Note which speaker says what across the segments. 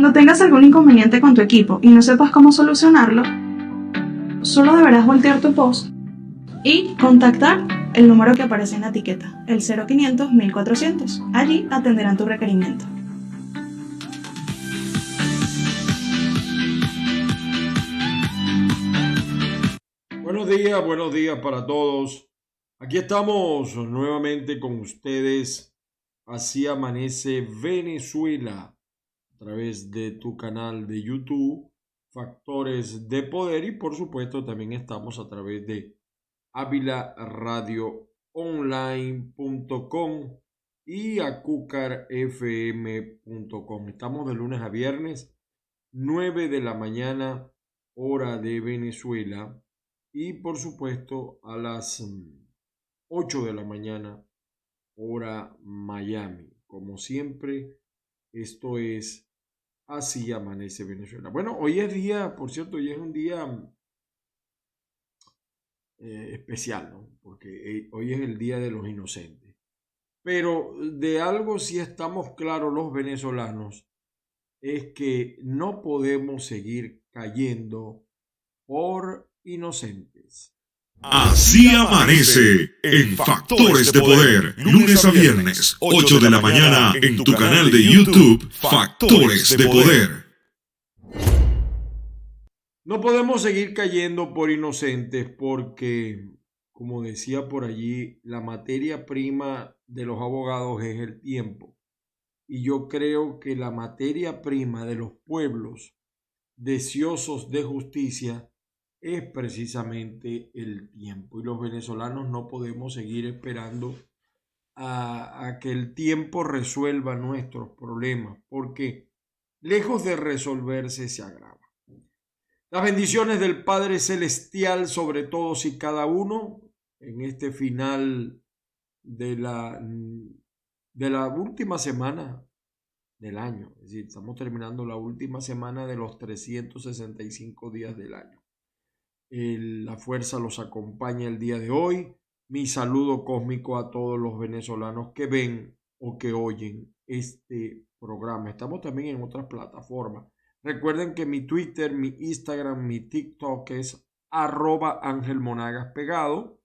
Speaker 1: Cuando tengas algún inconveniente con tu equipo y no sepas cómo solucionarlo, solo deberás voltear tu post y contactar el número que aparece en la etiqueta, el 0500 1400. Allí atenderán tu requerimiento.
Speaker 2: Buenos días para todos. Aquí estamos nuevamente con ustedes. Así amanece Venezuela a través de tu canal de YouTube, Factores de Poder, y por supuesto también estamos a través de avilaradioonline.com y acucarfm.com. Estamos de lunes a viernes, 9 de la mañana, hora de Venezuela, y por supuesto a las 8 de la mañana, hora Miami. Como siempre, esto es Así amanece Venezuela. Bueno, hoy es día, por cierto, hoy es un día especial, ¿no? Porque hoy es el Día de los Inocentes. Pero de algo sí estamos claros los venezolanos, es que no podemos seguir cayendo por inocentes.
Speaker 3: Así amanece en Factores de Poder, lunes a viernes, 8 de la mañana en tu canal de YouTube, Factores de Poder.
Speaker 2: No podemos seguir cayendo por inocentes porque, como decía por allí, la materia prima de los abogados es el tiempo. Y yo creo que la materia prima de los pueblos deseosos de justicia es precisamente el tiempo. Y los venezolanos no podemos seguir esperando a que el tiempo resuelva nuestros problemas, porque lejos de resolverse se agrava. Las bendiciones del Padre Celestial sobre todos y cada uno en este final de la última semana del año. Es decir, estamos terminando la última semana de los 365 días del año. La fuerza los acompaña el día de hoy. Mi saludo cósmico a todos los venezolanos que ven o que oyen este programa. Estamos también en otras plataformas. Recuerden que mi Twitter, mi Instagram, mi TikTok es @angelmonagas_pegado,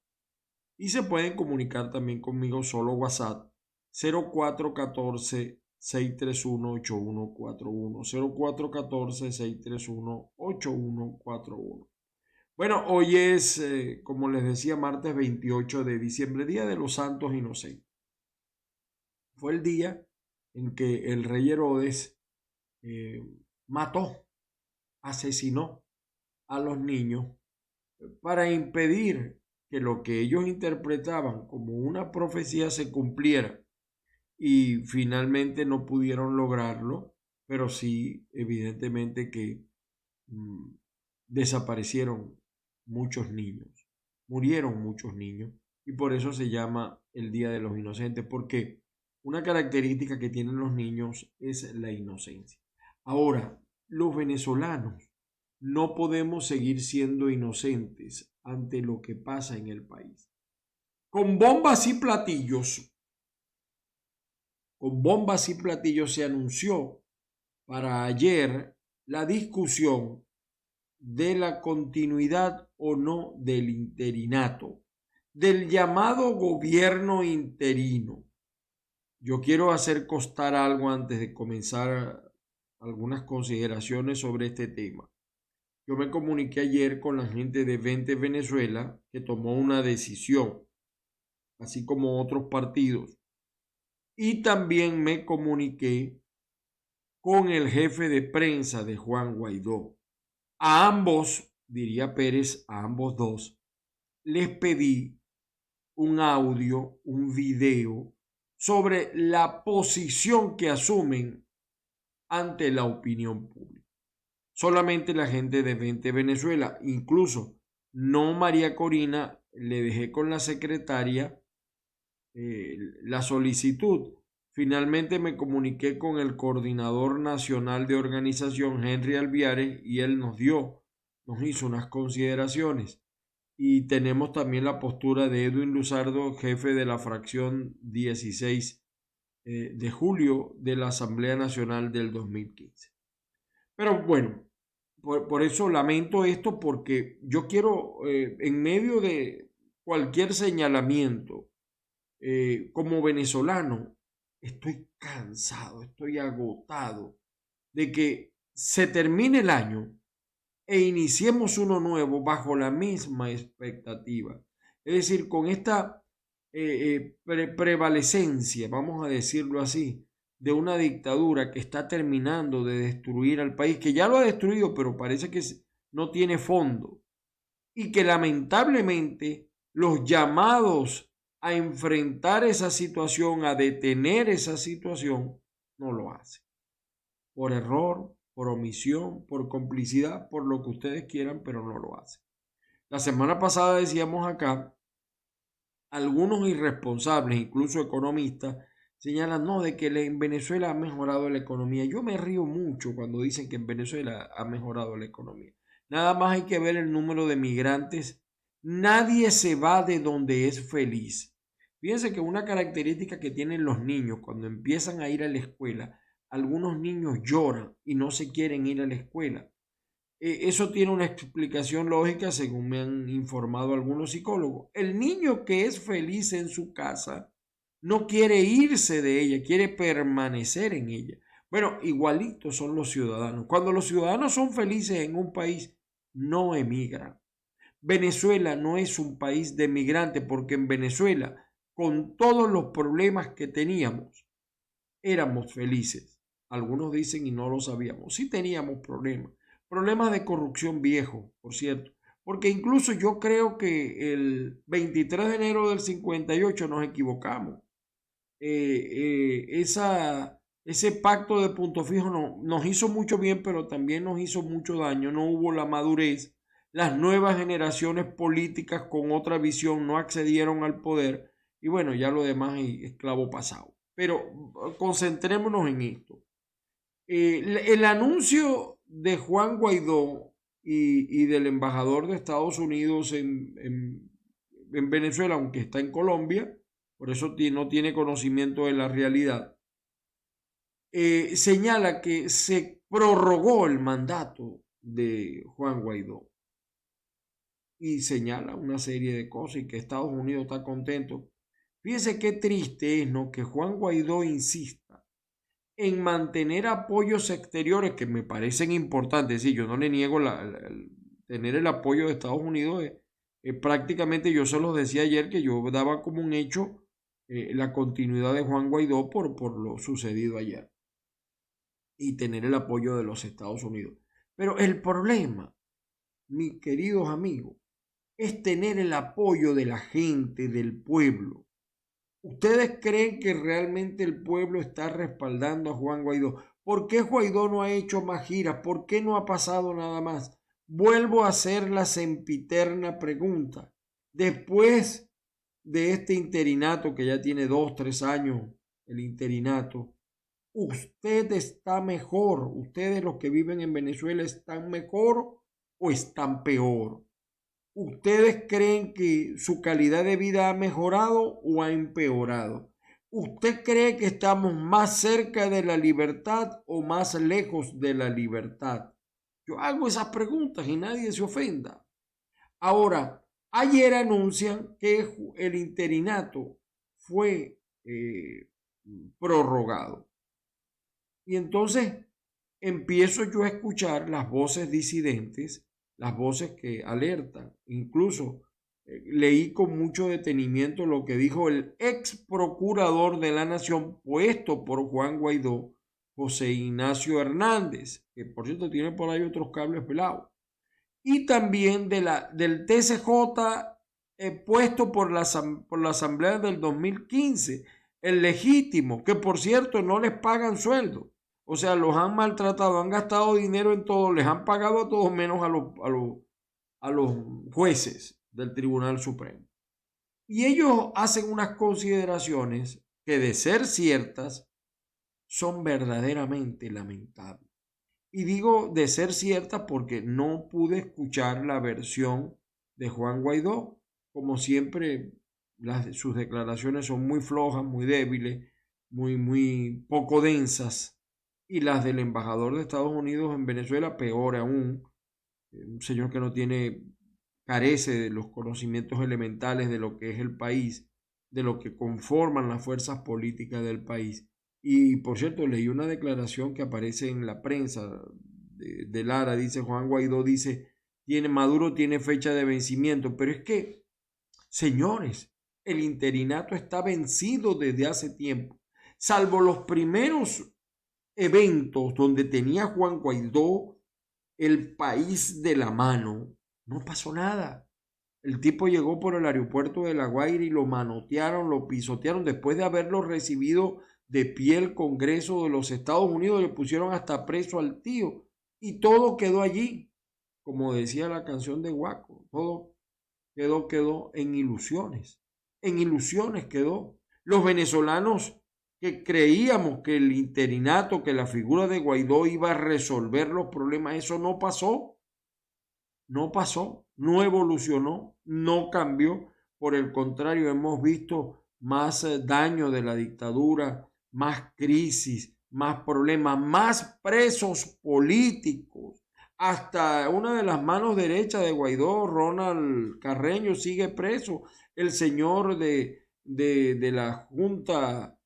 Speaker 2: y se pueden comunicar también conmigo solo WhatsApp 0414 631-8141, 0414-631-8141. Bueno, hoy es, como les decía, martes 28 de diciembre, Día de los Santos Inocentes. Fue el día en que el rey Herodes mató, asesinó a los niños para impedir que lo que ellos interpretaban como una profecía se cumpliera. Y finalmente no pudieron lograrlo, pero sí, evidentemente que desaparecieron muchos niños, murieron muchos niños, y por eso se llama el Día de los Inocentes, porque una característica que tienen los niños es la inocencia. Ahora, los venezolanos no podemos seguir siendo inocentes ante lo que pasa en el país. Con bombas y platillos se anunció para ayer la discusión de la continuidad o no del interinato, del llamado gobierno interino. Yo quiero hacer constar algo antes de comenzar algunas consideraciones sobre este tema. Yo me comuniqué ayer con la gente de Vente Venezuela, que tomó una decisión, así como otros partidos. Y también me comuniqué con el jefe de prensa de Juan Guaidó. A ambos, diría Pérez, a ambos dos, les pedí un audio, un video sobre la posición que asumen ante la opinión pública. Solamente la gente de Vente Venezuela, incluso no María Corina, le dejé con la secretaria la solicitud. Finalmente me comuniqué con el coordinador nacional de organización, Henry Alviares, y él nos hizo unas consideraciones. Y tenemos también la postura de Edwin Luzardo, jefe de la fracción 16 de julio de la Asamblea Nacional del 2015. Pero bueno, por eso lamento esto, porque yo quiero, en medio de cualquier señalamiento, como venezolano, estoy cansado, estoy agotado de que se termine el año e iniciemos uno nuevo bajo la misma expectativa. Es decir, con esta prevalecencia, vamos a decirlo así, de una dictadura que está terminando de destruir al país, que ya lo ha destruido, pero parece que no tiene fondo, y que lamentablemente los llamados a enfrentar esa situación, a detener esa situación, no lo hacen. Por error, por omisión, por complicidad, por lo que ustedes quieran, pero no lo hacen. La semana pasada decíamos acá, algunos irresponsables, incluso economistas, señalan, no, de que en Venezuela ha mejorado la economía. Yo me río mucho cuando dicen que en Venezuela ha mejorado la economía. Nada más hay que ver el número de migrantes. Nadie se va de donde es feliz. Fíjense que una característica que tienen los niños cuando empiezan a ir a la escuela, algunos niños lloran y no se quieren ir a la escuela. Eso tiene una explicación lógica, según me han informado algunos psicólogos. El niño que es feliz en su casa no quiere irse de ella, quiere permanecer en ella. Bueno, igualitos son los ciudadanos. Cuando los ciudadanos son felices en un país, no emigran. Venezuela no es un país de migrantes, porque en Venezuela, con todos los problemas que teníamos, éramos felices. Algunos dicen y no lo sabíamos. Sí teníamos problemas. Problemas de corrupción viejo, por cierto. Porque incluso yo creo que el 23 de enero del 58 nos equivocamos. Ese pacto de punto fijo nos hizo mucho bien, pero también nos hizo mucho daño. No hubo la madurez. Las nuevas generaciones políticas con otra visión no accedieron al poder. Y bueno, ya lo demás es esclavo pasado. Pero concentrémonos en esto. El anuncio de Juan Guaidó y del embajador de Estados Unidos en Venezuela, aunque está en Colombia, por eso no tiene conocimiento de la realidad, señala que se prorrogó el mandato de Juan Guaidó y señala una serie de cosas y que Estados Unidos está contento. Fíjese qué triste es, ¿no?, que Juan Guaidó insista en mantener apoyos exteriores que me parecen importantes. Sí, yo no le niego tener el apoyo de Estados Unidos. Prácticamente yo se los decía ayer que yo daba como un hecho la continuidad de Juan Guaidó por lo sucedido ayer y tener el apoyo de los Estados Unidos. Pero el problema, mis queridos amigos, es tener el apoyo de la gente, del pueblo. ¿Ustedes creen que realmente el pueblo está respaldando a Juan Guaidó? ¿Por qué Guaidó no ha hecho más giras? ¿Por qué no ha pasado nada más? Vuelvo a hacer la sempiterna pregunta. Después de este interinato, que ya tiene 2, 3 años, el interinato, ¿usted está mejor? ¿Ustedes, los que viven en Venezuela, están mejor o están peor? ¿Ustedes creen que su calidad de vida ha mejorado o ha empeorado? ¿Usted cree que estamos más cerca de la libertad o más lejos de la libertad? Yo hago esas preguntas y nadie se ofenda. Ahora, ayer anuncian que el interinato fue prorrogado. Y entonces empiezo yo a escuchar las voces disidentes, las voces que alertan. Incluso leí con mucho detenimiento lo que dijo el ex procurador de la Nación puesto por Juan Guaidó, José Ignacio Hernández, que por cierto tiene por ahí otros cables pelados, y también del TCJ puesto por la Asamblea del 2015, el legítimo, que por cierto no les pagan sueldo. O sea, los han maltratado, han gastado dinero en todo, les han pagado a todos menos a los jueces del Tribunal Supremo. Y ellos hacen unas consideraciones que, de ser ciertas, son verdaderamente lamentables. Y digo de ser ciertas porque no pude escuchar la versión de Juan Guaidó. Como siempre, sus declaraciones son muy flojas, muy débiles, muy poco densas. y las del embajador de Estados Unidos en Venezuela, peor aún, un señor que no carece de los conocimientos elementales de lo que es el país, de lo que conforman las fuerzas políticas del país. Y por cierto, leí una declaración que aparece en la prensa de Lara, dice Juan Guaidó, dice, Maduro tiene fecha de vencimiento, pero es que, señores, el interinato está vencido desde hace tiempo, salvo los primeros eventos donde tenía Juan Guaidó el país de la mano, no pasó nada. El tipo llegó por el aeropuerto de La Guaira y lo manotearon, lo pisotearon. Después de haberlo recibido de pie el Congreso de los Estados Unidos, le pusieron hasta preso al tío. Y todo quedó allí, como decía la canción de Guaco. Todo quedó en ilusiones. En ilusiones quedó. Los venezolanos que creíamos que el interinato, que la figura de Guaidó iba a resolver los problemas, eso no pasó. No pasó, no evolucionó, no cambió. Por el contrario, hemos visto más daño de la dictadura, más crisis, más problemas, más presos políticos. Hasta una de las manos derechas de Guaidó, Ronald Carreño, sigue preso. El señor de la Junta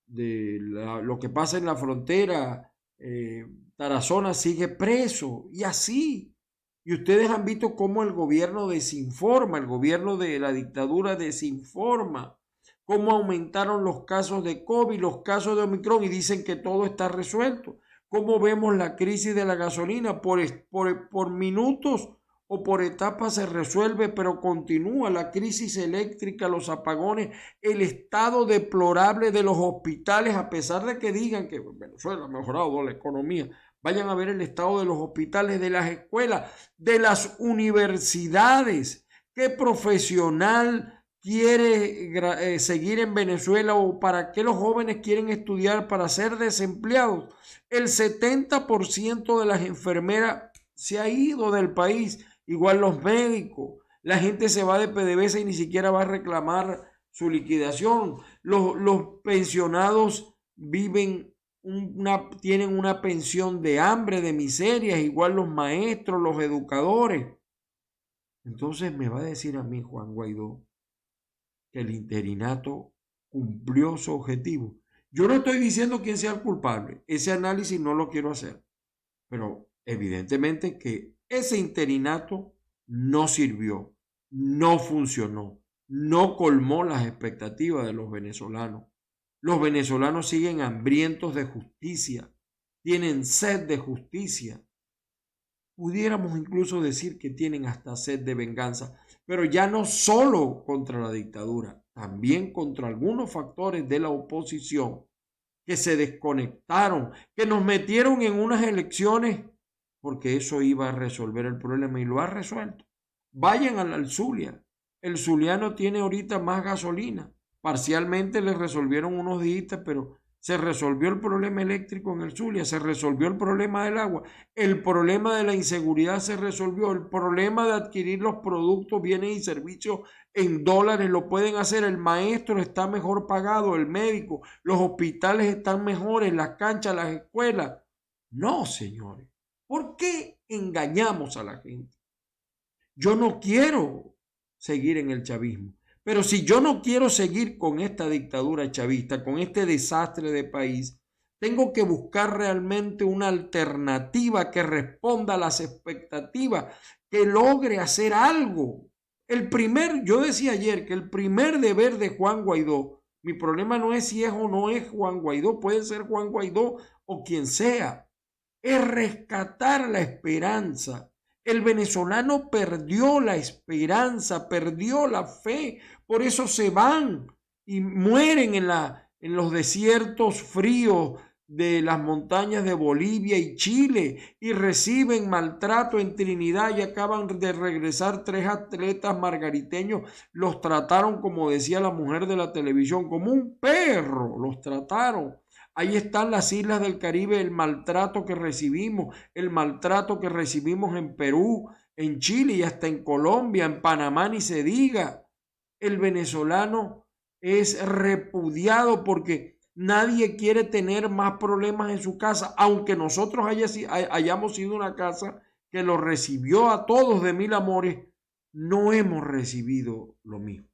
Speaker 2: lo que pasa en la frontera, Tarazona, sigue preso, y así. Y ustedes han visto cómo el gobierno desinforma, el gobierno de la dictadura desinforma, cómo aumentaron los casos de COVID, los casos de Omicron, y dicen que todo está resuelto. Cómo vemos la crisis de la gasolina, por minutos o por etapas se resuelve, pero continúa la crisis eléctrica, los apagones, el estado deplorable de los hospitales, a pesar de que digan que Venezuela ha mejorado la economía. Vayan a ver el estado de los hospitales, de las escuelas, de las universidades. ¿Qué profesional quiere seguir en Venezuela, o para qué los jóvenes quieren estudiar para ser desempleados? El 70% de las enfermeras se ha ido del país, igual los médicos. La gente se va de PDVSA y ni siquiera va a reclamar su liquidación. Los pensionados tienen una pensión de hambre, de miseria, igual los maestros, los educadores. Entonces me va a decir a mí Juan Guaidó que el interinato cumplió su objetivo. Yo no estoy diciendo quién sea el culpable, ese análisis no lo quiero hacer, pero evidentemente que ese interinato no sirvió, no funcionó, no colmó las expectativas de los venezolanos. Los venezolanos siguen hambrientos de justicia, tienen sed de justicia. Pudiéramos incluso decir que tienen hasta sed de venganza, pero ya no solo contra la dictadura, también contra algunos factores de la oposición que se desconectaron, que nos metieron en unas elecciones porque eso iba a resolver el problema, y lo ha resuelto. Vayan al Zulia. El zuliano tiene ahorita más gasolina. Parcialmente le resolvieron unos días, pero se resolvió el problema eléctrico en el Zulia, se resolvió el problema del agua, el problema de la inseguridad se resolvió, el problema de adquirir los productos, bienes y servicios en dólares lo pueden hacer, el maestro está mejor pagado, el médico, los hospitales están mejores, las canchas, las escuelas. No, señores, ¿por qué engañamos a la gente? Yo no quiero seguir en el chavismo. Pero si yo no quiero seguir con esta dictadura chavista, con este desastre de país, tengo que buscar realmente una alternativa que responda a las expectativas, que logre hacer algo. Yo decía ayer que el primer deber de Juan Guaidó, mi problema no es si es o no es Juan Guaidó, puede ser Juan Guaidó o quien sea, es rescatar la esperanza. El venezolano perdió la esperanza, perdió la fe, por eso se van y mueren en los desiertos fríos de las montañas de Bolivia y Chile, y reciben maltrato en Trinidad, y acaban de regresar 3 atletas margariteños. Los trataron, como decía la mujer de la televisión, como un perro, los trataron. Ahí están las islas del Caribe, el maltrato que recibimos en Perú, en Chile y hasta en Colombia, en Panamá ni se diga. El venezolano es repudiado porque Nadie quiere tener más problemas en su casa, aunque nosotros hayamos sido una casa que los recibió a todos de mil amores, no hemos recibido lo mismo.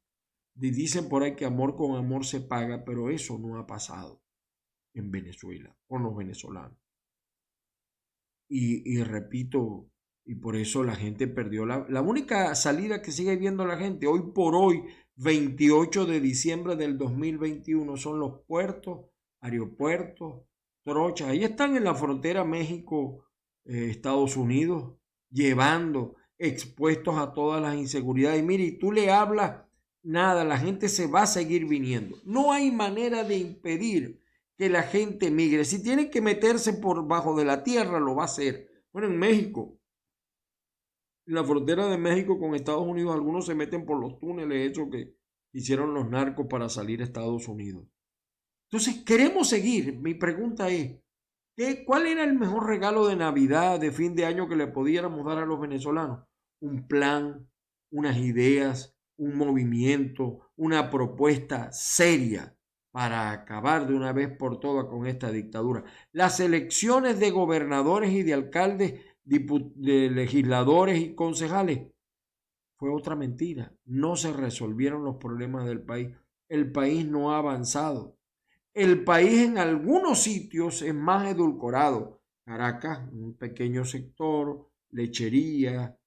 Speaker 2: Y dicen por ahí que amor con amor se paga, pero eso no ha pasado en Venezuela, con los venezolanos. Y repito, y por eso la gente perdió la única salida que sigue viendo la gente hoy por hoy, 28 de diciembre del 2021, son los puertos, aeropuertos, trochas. Ahí están en la frontera México, Estados Unidos, llevando, expuestos a todas las inseguridades. Y mire, y tú le hablas, nada, la gente se va a seguir viniendo. No hay manera de impedir que la gente migre. Si tiene que meterse por bajo de la tierra, lo va a hacer. Bueno, en México, en la frontera de México con Estados Unidos, algunos se meten por los túneles hechos que hicieron los narcos para salir a Estados Unidos. Entonces, queremos seguir. Mi pregunta es, ¿cuál era el mejor regalo de Navidad, de fin de año que le pudiéramos dar a los venezolanos? Un plan, unas ideas, un movimiento, una propuesta seria para acabar de una vez por todas con esta dictadura. Las elecciones de gobernadores y de alcaldes, de legisladores y concejales, fue otra mentira. No se resolvieron los problemas del país. El país no ha avanzado. El país en algunos sitios es más edulcorado. Caracas, un pequeño sector, lechería,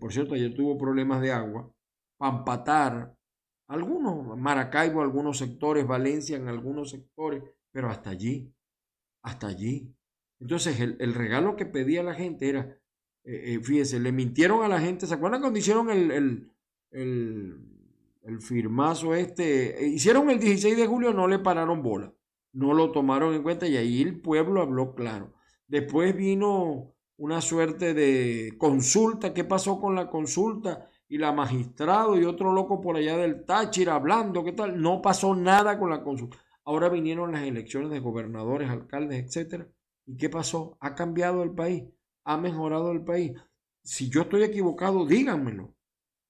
Speaker 2: por cierto, ayer tuvo problemas de agua. Pampatar, algunos, Maracaibo, algunos sectores, Valencia en algunos sectores, pero hasta allí, hasta allí. Entonces el regalo que pedía la gente era, fíjese, le mintieron a la gente. ¿Se acuerdan cuando hicieron el firmazo hicieron el 16 de julio, no le pararon bola, no lo tomaron en cuenta y ahí el pueblo habló claro. Después vino una suerte de consulta. ¿Qué pasó con la consulta? Y la magistrado y otro loco por allá del Táchira hablando, ¿qué tal? No pasó nada con la consulta. Ahora vinieron las elecciones de gobernadores, alcaldes, etcétera. ¿Y qué pasó? ¿Ha cambiado el país? ¿Ha mejorado el país? Si yo estoy equivocado, díganmelo.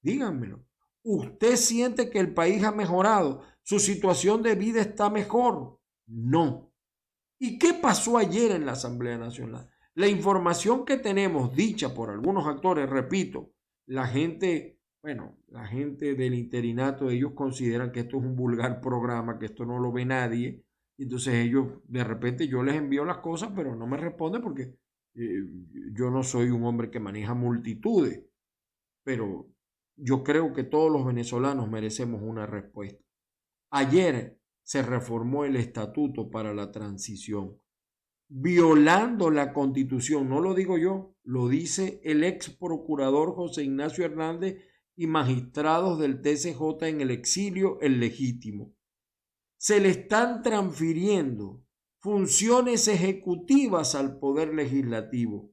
Speaker 2: Díganmelo. ¿Usted siente que el país ha mejorado? ¿Su situación de vida está mejor? No. ¿Y qué pasó ayer en la Asamblea Nacional? La información que tenemos dicha por algunos actores, repito, la gente del interinato, ellos consideran que esto es un vulgar programa, que esto no lo ve nadie. Entonces ellos, de repente yo les envío las cosas, pero no me responden porque yo no soy un hombre que maneja multitudes. Pero yo creo que todos los venezolanos merecemos una respuesta. Ayer se reformó el estatuto para la transición, violando la Constitución. No lo digo yo, lo dice el ex procurador José Ignacio Hernández y magistrados del TCJ en el exilio, el legítimo. Se le están transfiriendo funciones ejecutivas al Poder Legislativo.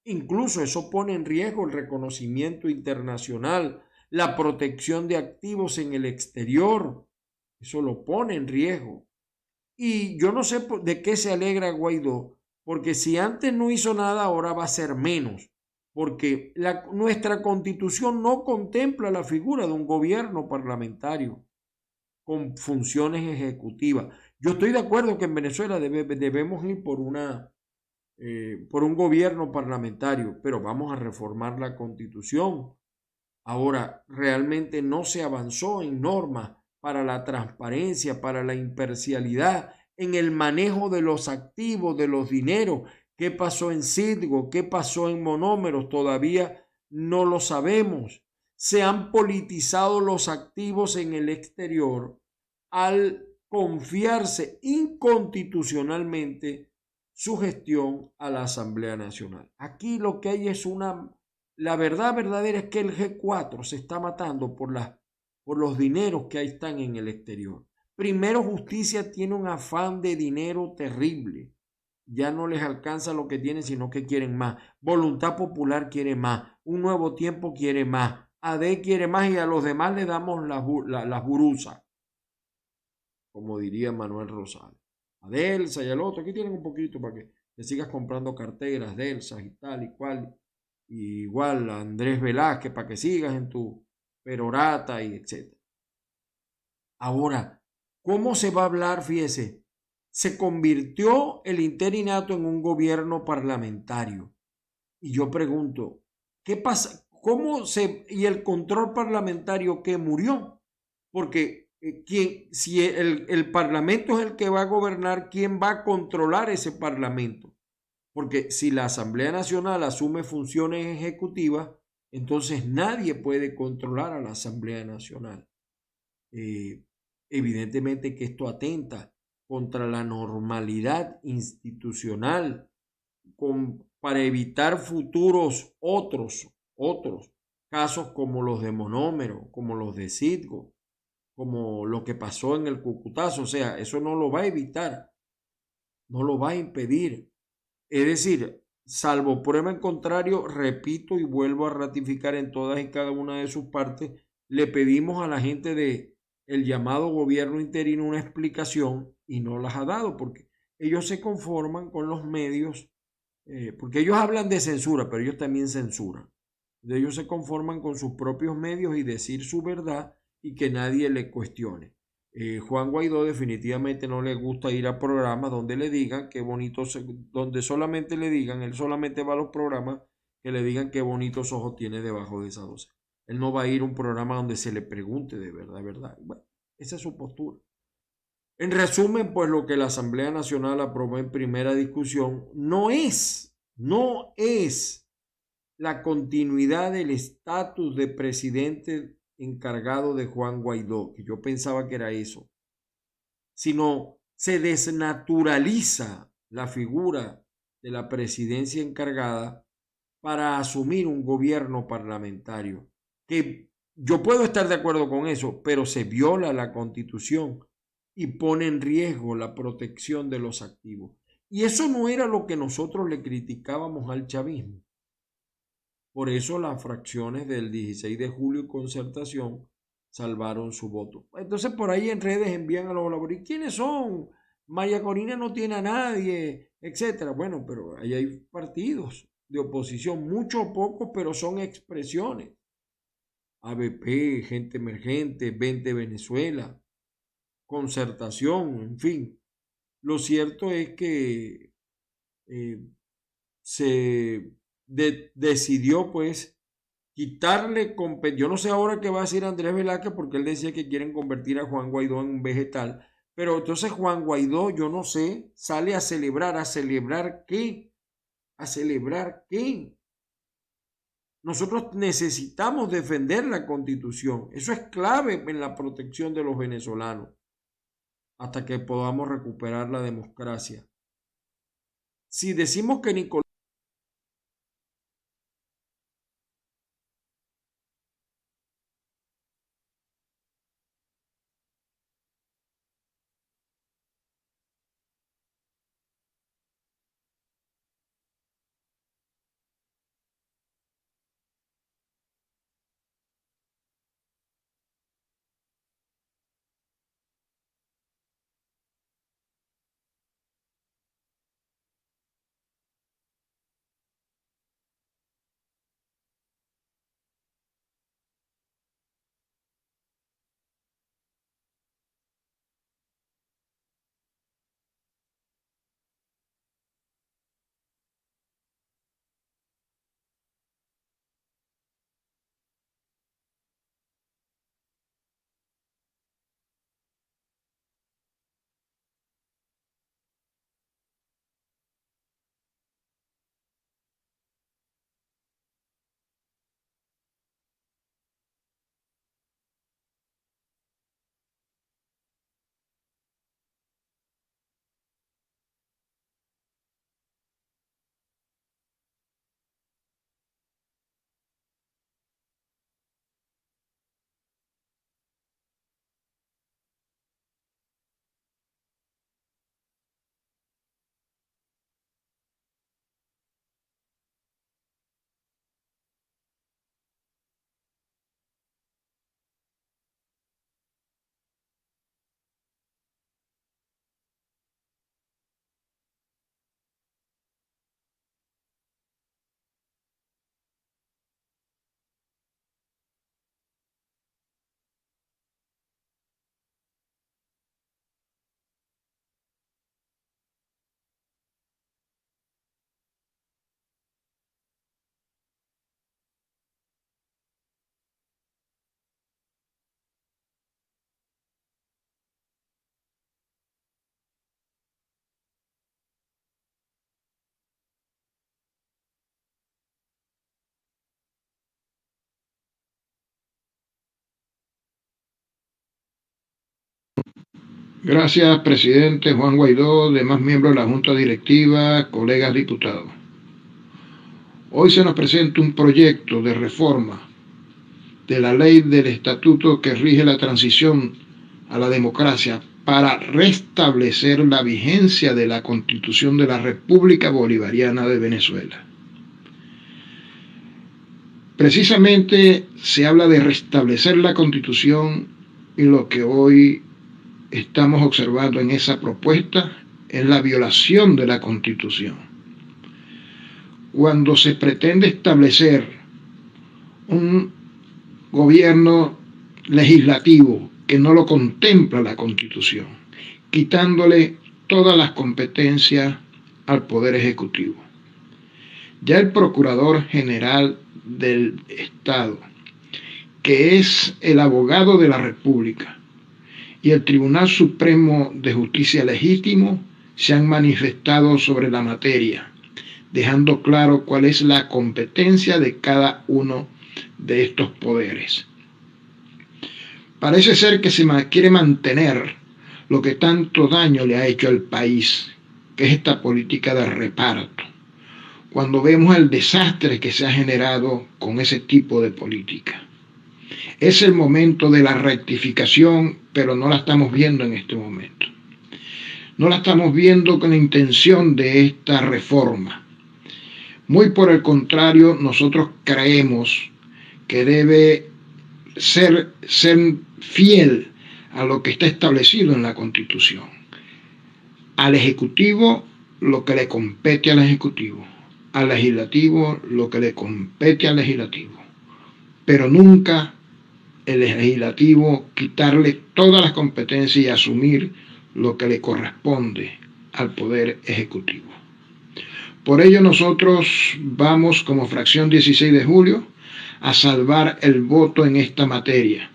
Speaker 2: Incluso eso pone en riesgo el reconocimiento internacional, la protección de activos en el exterior. Eso lo pone en riesgo. Y yo no sé de qué se alegra Guaidó, porque si antes no hizo nada, ahora va a ser menos, porque nuestra Constitución no contempla la figura de un gobierno parlamentario con funciones ejecutivas. Yo estoy de acuerdo que en Venezuela debemos ir por un gobierno parlamentario, pero vamos a reformar la Constitución. Ahora, realmente no se avanzó en normas para la transparencia, para la imparcialidad, en el manejo de los activos, de los dineros. ¿Qué pasó en Citgo? ¿Qué pasó en Monómeros? Todavía no lo sabemos. Se han politizado los activos en el exterior al confiarse inconstitucionalmente su gestión a la Asamblea Nacional. Aquí lo que hay es la verdad verdadera es que el G4 se está matando por los dineros que ahí están en el exterior. Primero Justicia tiene un afán de dinero terrible. Ya no les alcanza lo que tienen, sino que quieren más. Voluntad Popular quiere más. Un Nuevo Tiempo quiere más. AD quiere más y a los demás le damos las burusas, como diría Manuel Rosales. A Delsa y al otro, aquí tienen un poquito para que te sigas comprando carteras, Delsa y tal y cual. Y igual a Andrés Velázquez para que sigas en tu perorata y etc. Ahora, ¿cómo se va a hablar? Fíjese, se convirtió el interinato en un gobierno parlamentario. Y yo pregunto, ¿qué pasa? ¿Y el control parlamentario que murió? Porque si el Parlamento es el que va a gobernar, ¿quién va a controlar ese Parlamento? Porque si la Asamblea Nacional asume funciones ejecutivas, entonces nadie puede controlar a la Asamblea Nacional. Evidentemente que esto atenta contra la normalidad institucional para evitar futuros otros casos como los de Monómero, como los de Citgo, como lo que pasó en el Cucutazo. O sea, eso no lo va a evitar, no lo va a impedir. Es decir, salvo prueba en contrario, repito y vuelvo a ratificar en todas y cada una de sus partes, le pedimos a la gente de el llamado gobierno interino una explicación y no las ha dado porque ellos se conforman con los medios, porque ellos hablan de censura, pero ellos también censuran. Ellos se conforman con sus propios medios y decir su verdad y que nadie le cuestione. Juan Guaidó definitivamente no le gusta ir a programas donde le digan qué bonitos, donde solamente le digan, él solamente va a los programas que le digan qué bonitos ojos tiene debajo de esa 12. Él no va a ir a un programa donde se le pregunte de verdad, verdad. Bueno, esa es su postura. En resumen, pues lo que la Asamblea Nacional aprobó en primera discusión no es la continuidad del estatus de presidente encargado de Juan Guaidó, que yo pensaba que era eso, sino se desnaturaliza la figura de la presidencia encargada para asumir un gobierno parlamentario, que yo puedo estar de acuerdo con eso, pero se viola la Constitución y pone en riesgo la protección de los activos. Y eso no era lo que nosotros le criticábamos al chavismo. Por eso las fracciones del 16 de julio y Concertación salvaron su voto. Entonces por ahí en redes envían a los laboristas, ¿quiénes son? María Corina no tiene a nadie, etcétera. Bueno, pero ahí hay partidos de oposición, mucho o poco, pero son expresiones. ABP, Gente Emergente, 20 Venezuela, Concertación, en fin. Lo cierto es que eh, se decidió pues quitarle, yo no sé ahora qué va a decir Andrés Velázquez porque él decía que quieren convertir a Juan Guaidó en un vegetal, pero entonces Juan Guaidó, yo no sé, sale ¿a celebrar qué? ¿A celebrar qué? Nosotros necesitamos defender la Constitución, eso es clave en la protección de los venezolanos, hasta que podamos recuperar la democracia. Si decimos que Nicolás
Speaker 4: Gracias, presidente Juan Guaidó, demás miembros de la Junta Directiva, colegas diputados. Hoy se nos presenta un proyecto de reforma de la ley del estatuto que rige la transición a la democracia para restablecer la vigencia de la Constitución de la República Bolivariana de Venezuela. Precisamente se habla de restablecer la Constitución y lo que hoy estamos observando en esa propuesta es la violación de la Constitución. Cuando se pretende establecer un gobierno legislativo que no lo contempla la Constitución, quitándole todas las competencias al Poder Ejecutivo. Ya el Procurador General del Estado, que es el abogado de la República, y el Tribunal Supremo de Justicia Legítimo se han manifestado sobre la materia, dejando claro cuál es la competencia de cada uno de estos poderes. Parece ser que se quiere mantener lo que tanto daño le ha hecho al país, que es esta política de reparto, cuando vemos el desastre que se ha generado con ese tipo de política. Es el momento de la rectificación, pero no la estamos viendo en este momento. No la estamos viendo con la intención de esta reforma. Muy por el contrario, nosotros creemos que debe ser fiel a lo que está establecido en la Constitución. Al Ejecutivo lo que le compete al Ejecutivo, al Legislativo lo que le compete al Legislativo, pero nunca el Legislativo quitarle todas las competencias y asumir lo que le corresponde al Poder Ejecutivo. Por ello nosotros vamos como fracción 16 de julio a salvar el voto en esta materia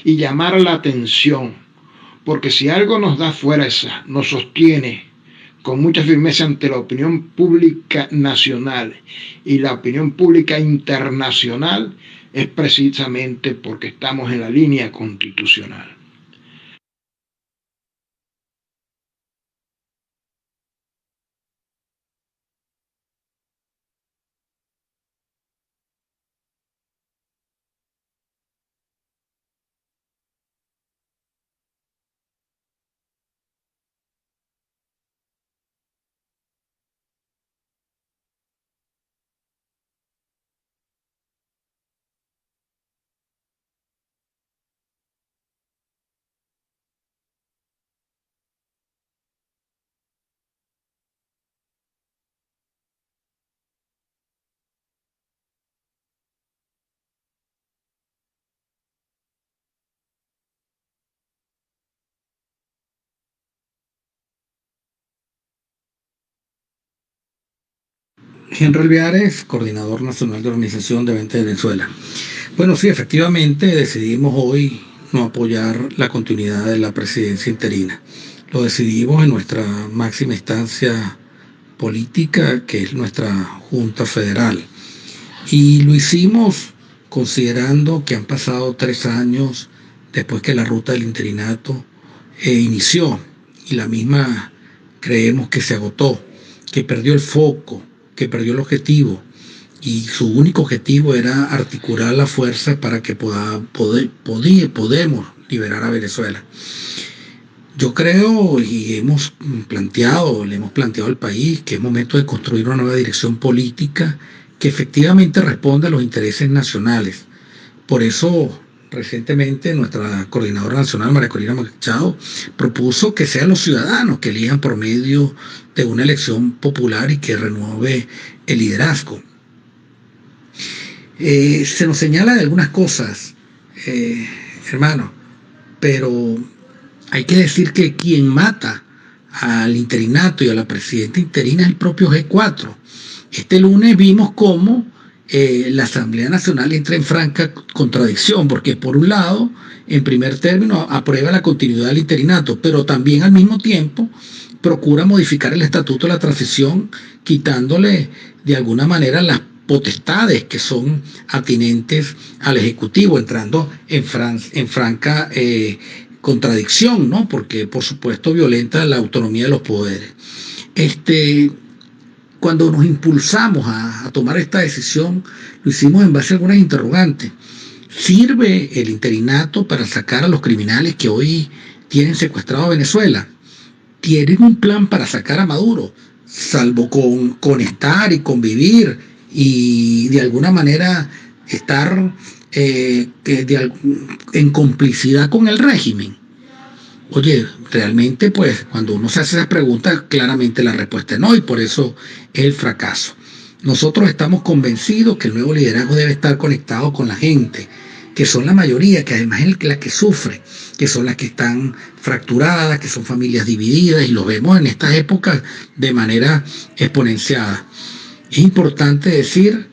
Speaker 4: y llamar la atención, porque si algo nos da fuerza, nos sostiene con mucha firmeza ante la opinión pública nacional y la opinión pública internacional, es precisamente porque estamos en la línea constitucional.
Speaker 5: Henry Alveares, coordinador nacional de Organización de Venta de Venezuela. Bueno, sí, efectivamente decidimos hoy no apoyar la continuidad de la presidencia interina. Lo decidimos en nuestra máxima instancia política, que es nuestra Junta Federal. Y lo hicimos considerando que han pasado 3 años después que la ruta del interinato inició, y la misma creemos que se agotó, que perdió el foco, que perdió el objetivo, y su único objetivo era articular la fuerza para que podemos liberar a Venezuela. Yo creo, y le hemos planteado al país que es momento de construir una nueva dirección política que efectivamente responda a los intereses nacionales. Por eso, recientemente, nuestra coordinadora nacional, María Corina Machado, propuso que sean los ciudadanos que elijan por medio de una elección popular y que renueve el liderazgo. Se nos señala de algunas cosas, hermano, pero hay que decir que quien mata al interinato y a la presidenta interina es el propio G4. Este lunes vimos cómo la Asamblea Nacional entra en franca contradicción, porque por un lado, en primer término, aprueba la continuidad del interinato, pero también al mismo tiempo procura modificar el estatuto de la transición, quitándole de alguna manera las potestades que son atinentes al Ejecutivo, entrando en franca contradicción, ¿no? Porque por supuesto violenta la autonomía de los poderes. Cuando nos impulsamos a tomar esta decisión, lo hicimos en base a algunas interrogantes. ¿Sirve el interinato para sacar a los criminales que hoy tienen secuestrado a Venezuela? ¿Tienen un plan para sacar a Maduro? Salvo con estar y convivir y de alguna manera estar en complicidad con el régimen. Oye, realmente pues cuando uno se hace esas preguntas, claramente la respuesta es no y por eso es el fracaso. Nosotros estamos convencidos que el nuevo liderazgo debe estar conectado con la gente, que son la mayoría, que además es la que sufre, que son las que están fracturadas, que son familias divididas y lo vemos en estas épocas de manera exponenciada. Es importante decir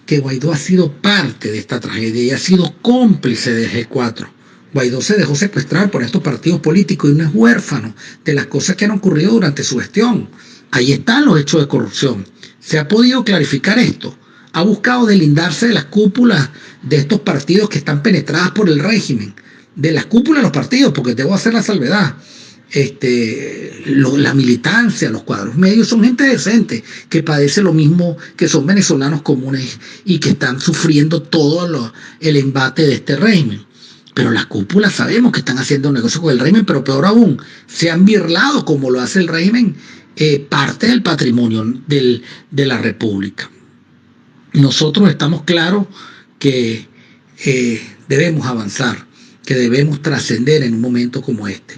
Speaker 5: que Guaidó ha sido parte de esta tragedia y ha sido cómplice del G4. Guaidó se dejó secuestrar por estos partidos políticos y no es huérfano de las cosas que han ocurrido durante su gestión. Ahí están los hechos de corrupción. ¿Se ha podido clarificar esto? Ha buscado deslindarse de las cúpulas de estos partidos que están penetradas por el régimen, de las cúpulas de los partidos, porque debo hacer la salvedad. La militancia, los cuadros medios son gente decente que padece lo mismo, que son venezolanos comunes y que están sufriendo todo el embate de este régimen. Pero las cúpulas sabemos que están haciendo negocio con el régimen, pero peor aún, se han birlado como lo hace el régimen, parte del patrimonio de la República. Nosotros estamos claros que debemos avanzar, que debemos trascender en un momento como este.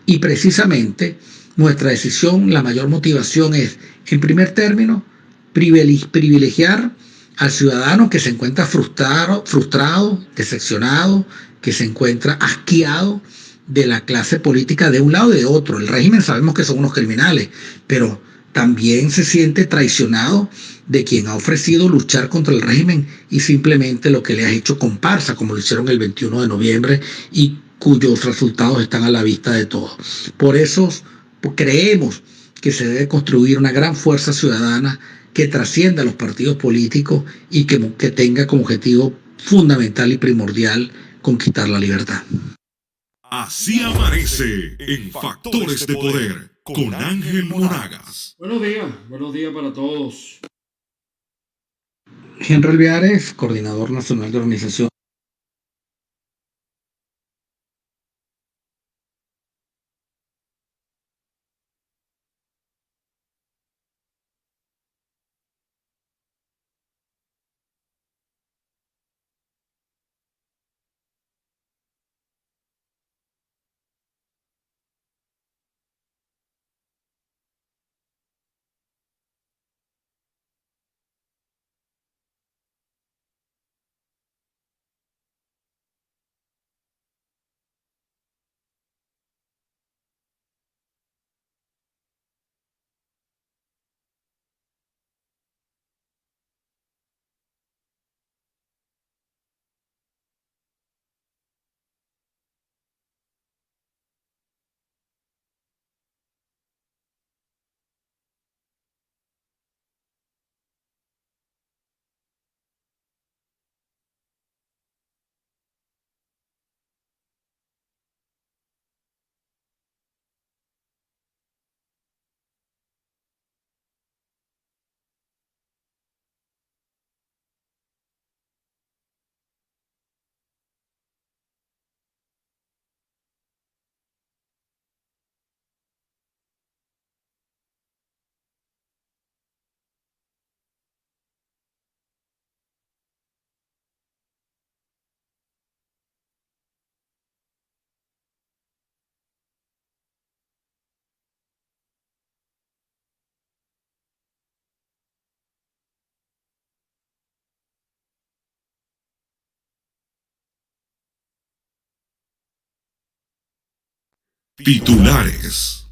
Speaker 5: Y precisamente nuestra decisión, la mayor motivación es, en primer término, privilegiar al ciudadano que se encuentra frustrado, decepcionado, que se encuentra asqueado de la clase política de un lado y de otro. El régimen sabemos que son unos criminales, pero también se siente traicionado de quien ha ofrecido luchar contra el régimen y simplemente lo que le ha hecho comparsa, como lo hicieron el 21 de noviembre y cuyos resultados están a la vista de todos. Por eso creemos que se debe construir una gran fuerza ciudadana que trascienda a los partidos políticos y que tenga como objetivo fundamental y primordial conquistar la libertad.
Speaker 3: Así amanece en Factores de Poder con Ángel Monagas.
Speaker 2: Buenos días para todos.
Speaker 5: Henry Alveares, coordinador nacional de organización.
Speaker 3: Titulares.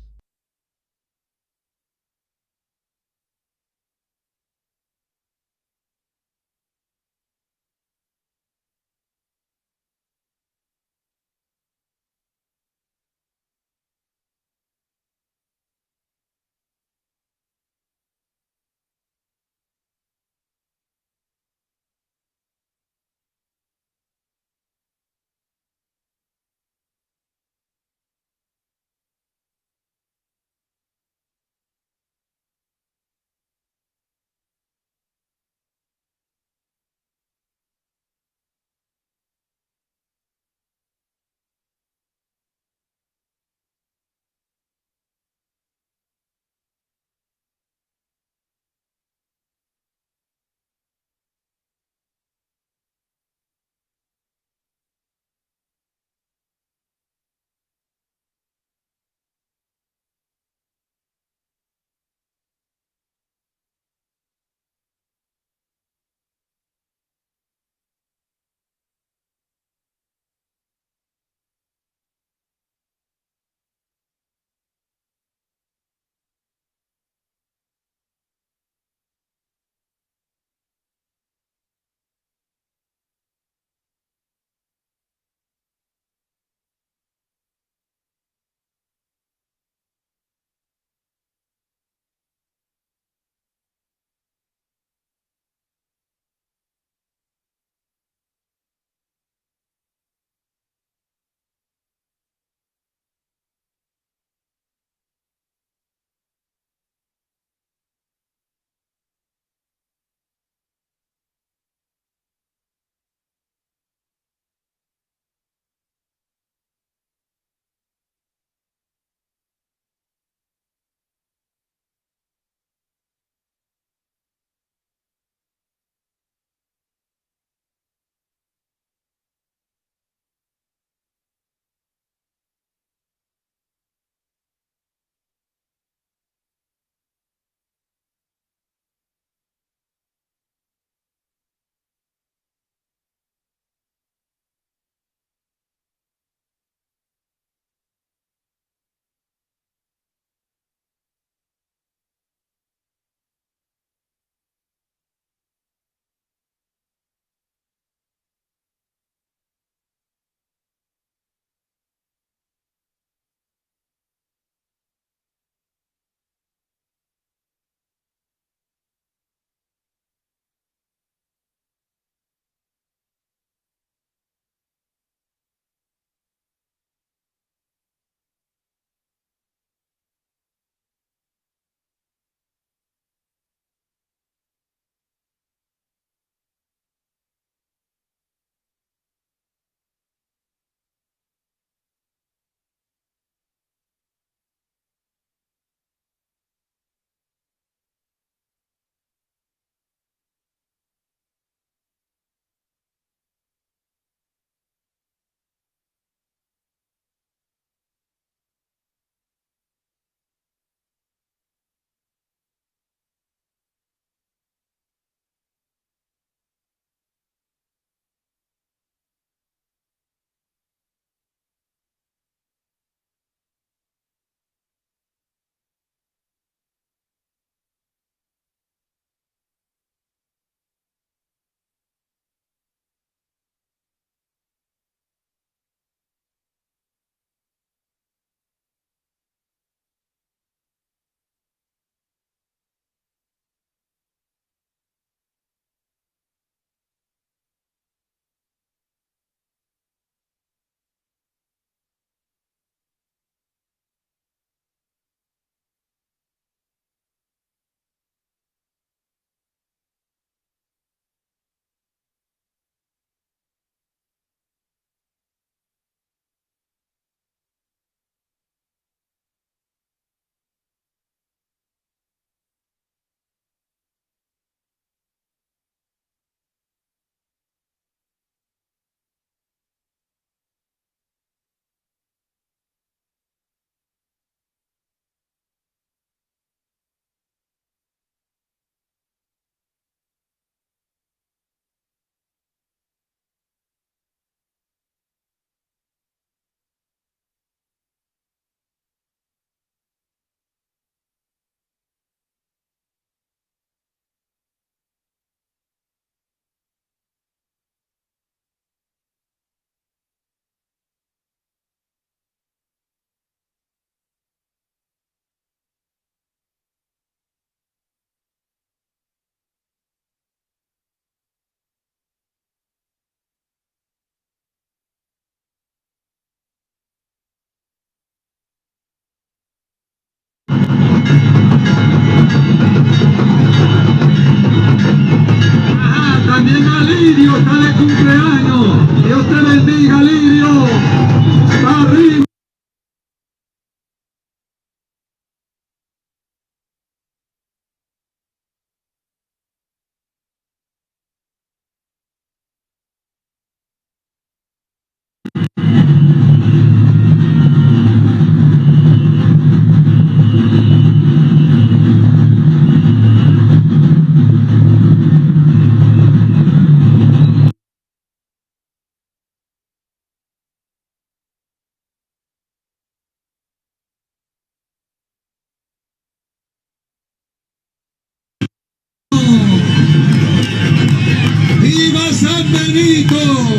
Speaker 6: Benito.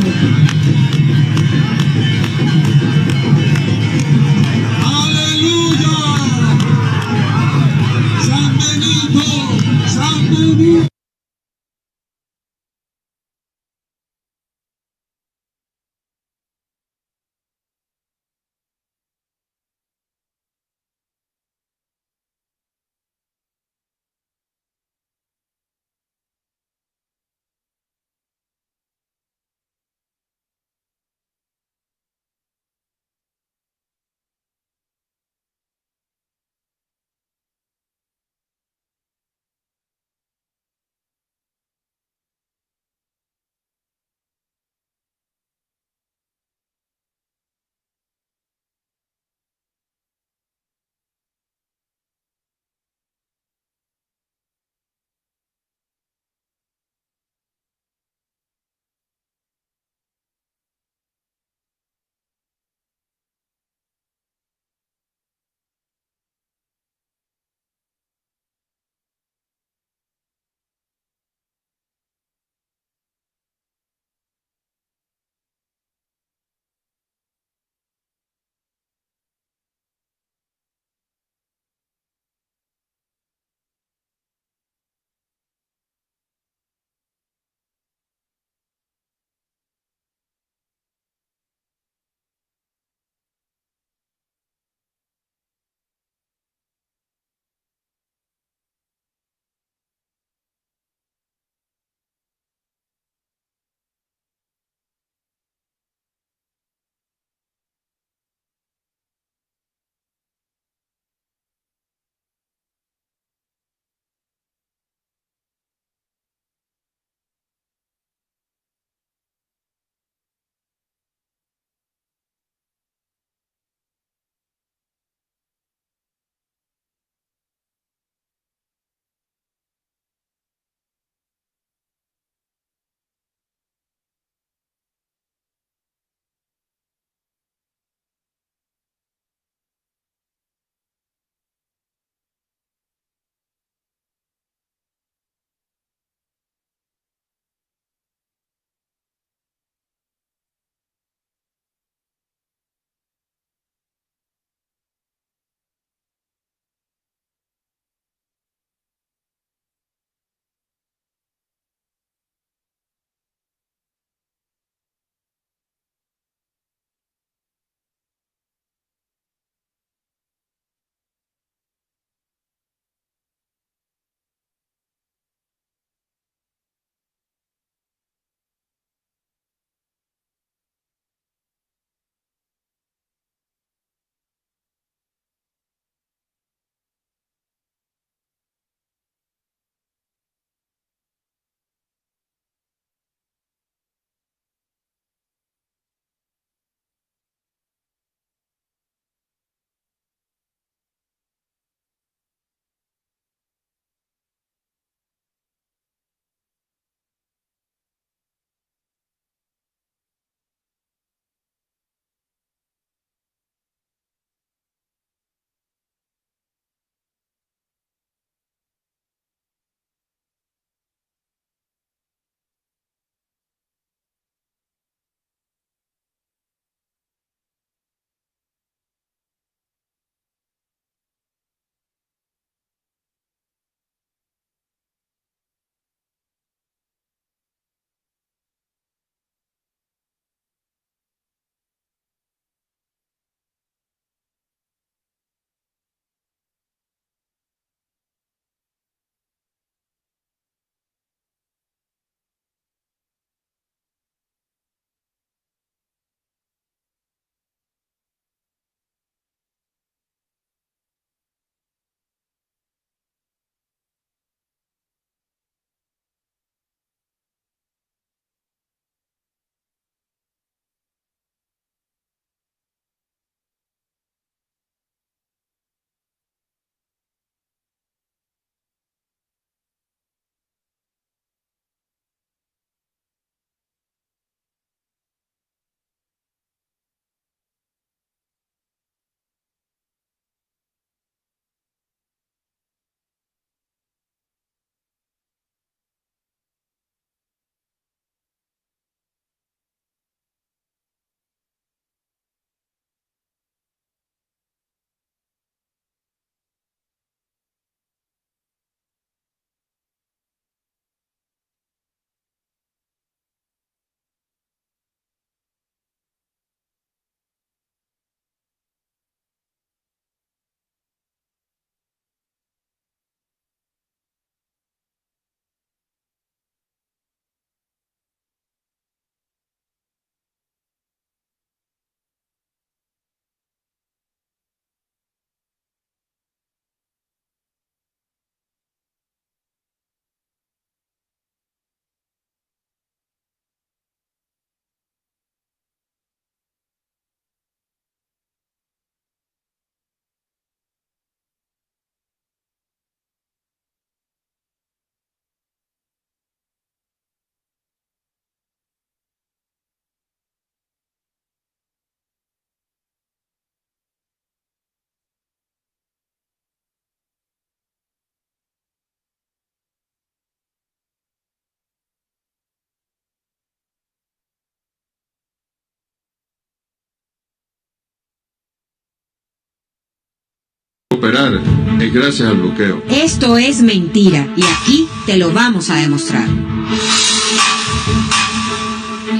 Speaker 6: operar es gracias al bloqueo.
Speaker 7: Esto es mentira y aquí te lo vamos a demostrar.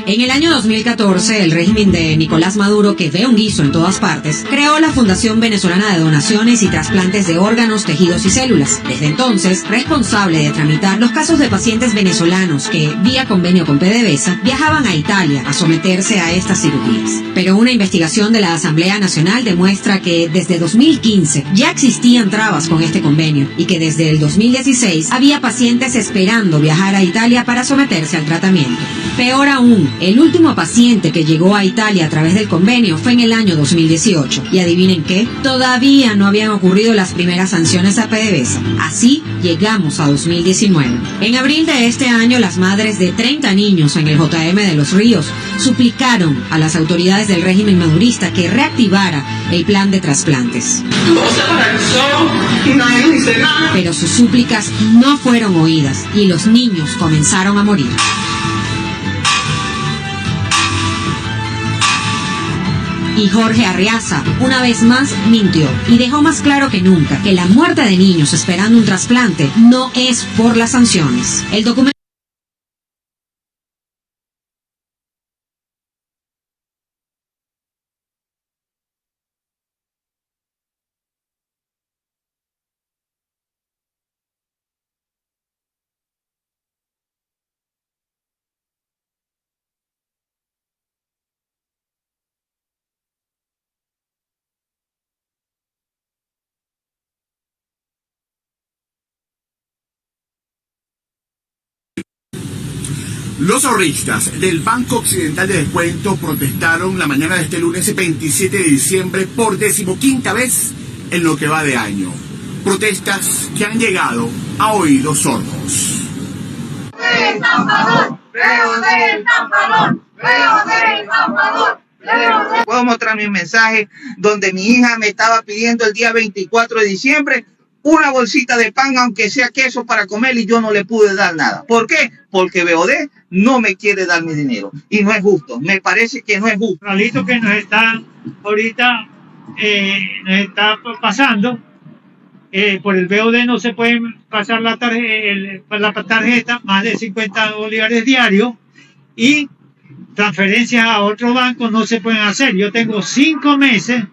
Speaker 7: En el año 2014, el régimen de Nicolás Maduro, que ve un guiso en todas partes, creó la Fundación Venezolana de Donaciones y Trasplantes de Órganos, Tejidos y Células. Desde entonces, responsable de tramitar los casos de pacientes venezolanos que, vía convenio con PDVSA, viajaban a Italia a someterse a estas cirugías. Pero una investigación de la Asamblea Nacional demuestra que desde 2015 ya existían trabas con este convenio y que desde el 2016 había pacientes esperando viajar a Italia para someterse al tratamiento. Peor aún, el último paciente que llegó a Italia a través del convenio fue en el año 2018. Y adivinen qué, todavía no habían ocurrido las primeras sanciones a PDVSA. Así llegamos a 2019. En abril de este año, las madres de 30 niños en el JM de Los Ríos suplicaron a las autoridades del régimen madurista que reactivara el plan de trasplantes. Pero sus súplicas no fueron oídas y los niños comenzaron a morir. Y Jorge Arriaza, una vez más, mintió y dejó más claro que nunca que la muerte de niños esperando un trasplante no es por las sanciones. El documento
Speaker 8: Los ahorristas del Banco Occidental de Descuento protestaron la mañana de este lunes 27 de diciembre por 15ª vez en lo que va de año. Protestas que han llegado a oídos sordos.
Speaker 9: Puedo mostrar mi mensaje donde mi hija me estaba pidiendo el día 24 de diciembre una bolsita de pan, aunque sea queso, para comer, y yo no le pude dar nada. ¿Por qué? Porque BOD no me quiere dar mi dinero. Y no es justo. Me parece que no es justo.
Speaker 10: Realito que nos está ahorita nos está pasando. Por el BOD no se puede pasar la tarjeta más de 50 bolívares diarios, y transferencias a otro banco no se pueden hacer. Yo tengo 5 meses.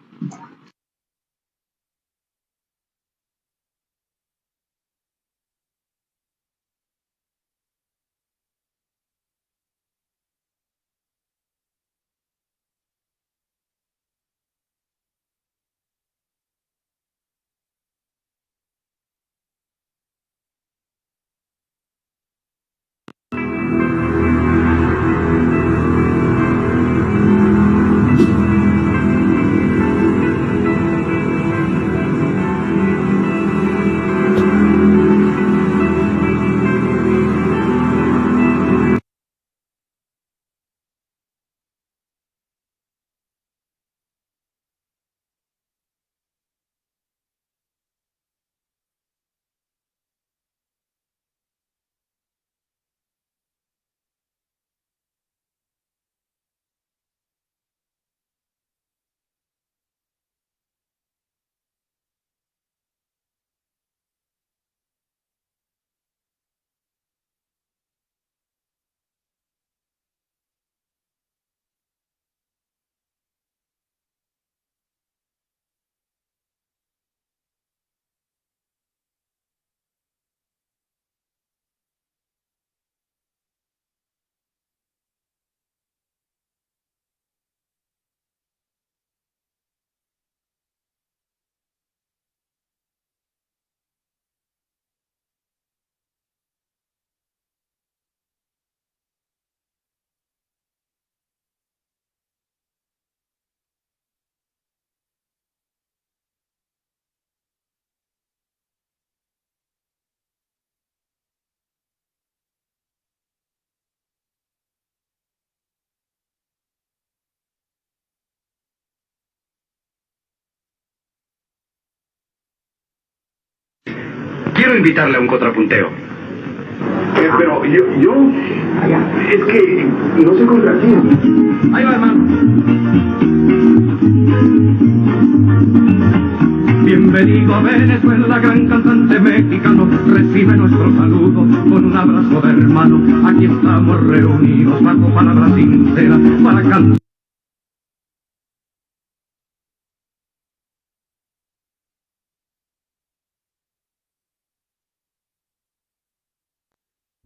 Speaker 11: Quiero invitarle a un contrapunteo.
Speaker 12: Pero yo... Es que no sé contra quién.
Speaker 11: Ahí va, hermano. Bienvenido a Venezuela, gran cantante mexicano, recibe nuestro saludo con un abrazo de hermano. Aquí estamos reunidos bajo palabras sinceras para cantar.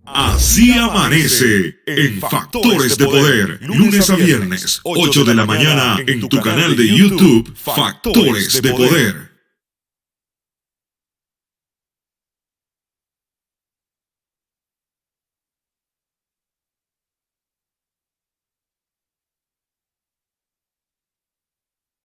Speaker 3: Así amanece en Factores de Poder, lunes a viernes, 8 de la mañana, en tu canal de YouTube, Factores de Poder.